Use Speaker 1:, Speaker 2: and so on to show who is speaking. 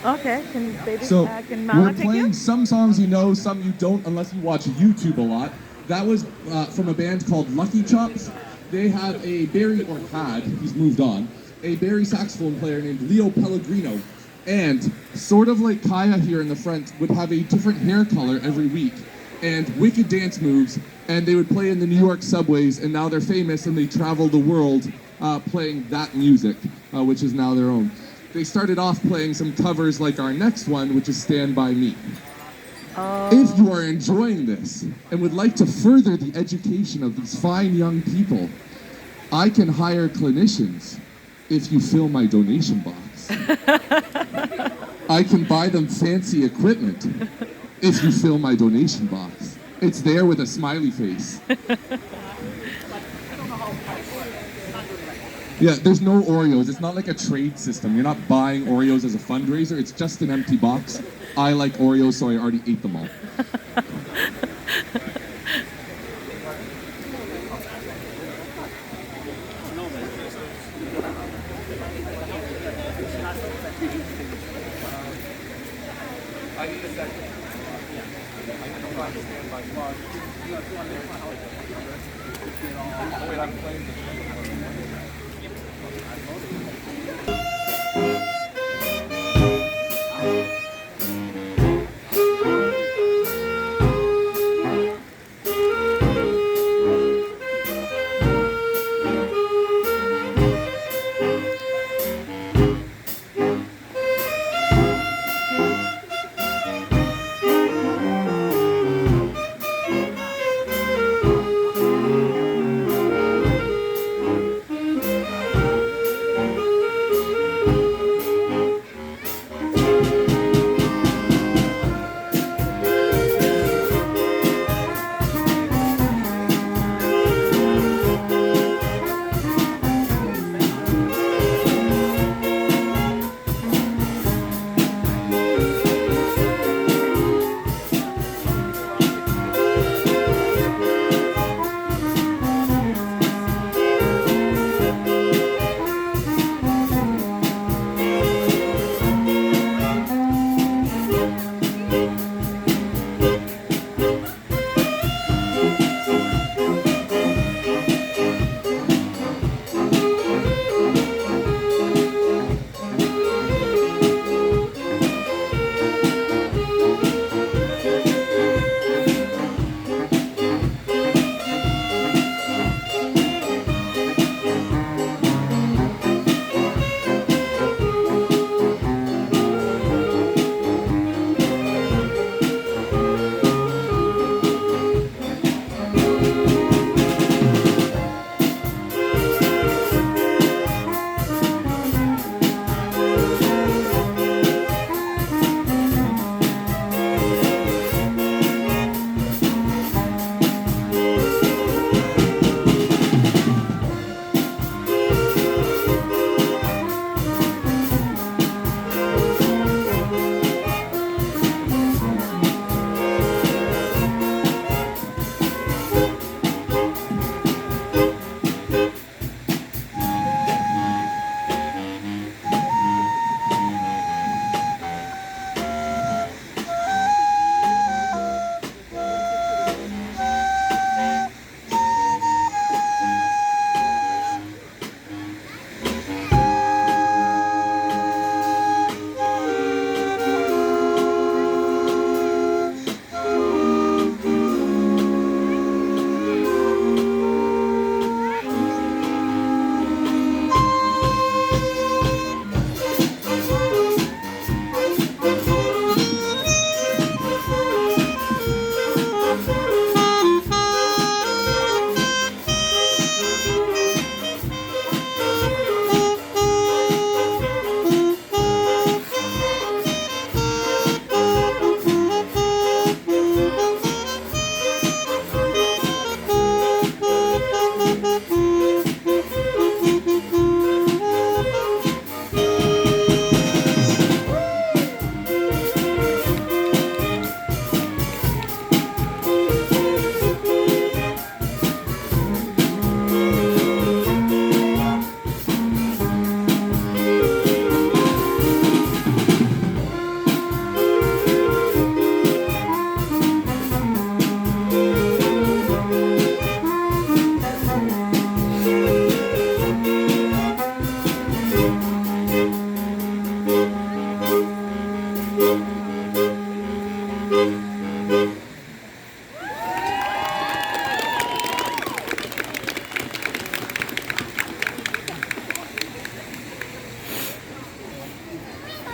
Speaker 1: Okay, can baby,
Speaker 2: So
Speaker 1: can Mama
Speaker 2: we're
Speaker 1: take
Speaker 2: playing
Speaker 1: you?
Speaker 2: some songs you know, some you don't, unless you watch YouTube a lot. That was from a band called Lucky Chops. They have a Barry, or had, he's moved on, a Barry saxophone player named Leo Pellegrino. And sort of like Kaya here in the front, would have a different hair color every week and wicked dance moves. And they would play in the New York subways, and now they're famous and they travel the world playing that music, which is now their own. They started off playing some covers like our next one, which is Stand By Me. If you are enjoying this and would like to further the education of these fine young people, I can hire clinicians if you fill my donation box. I can buy them fancy equipment if you fill my donation box. It's there with a smiley face. Yeah, there's no Oreos. It's not like a trade system. You're not buying Oreos as a fundraiser. It's just an empty box. I like Oreos, so I already ate them all. I need a second. I'm trying to stand by spot. Wait, I'm playing the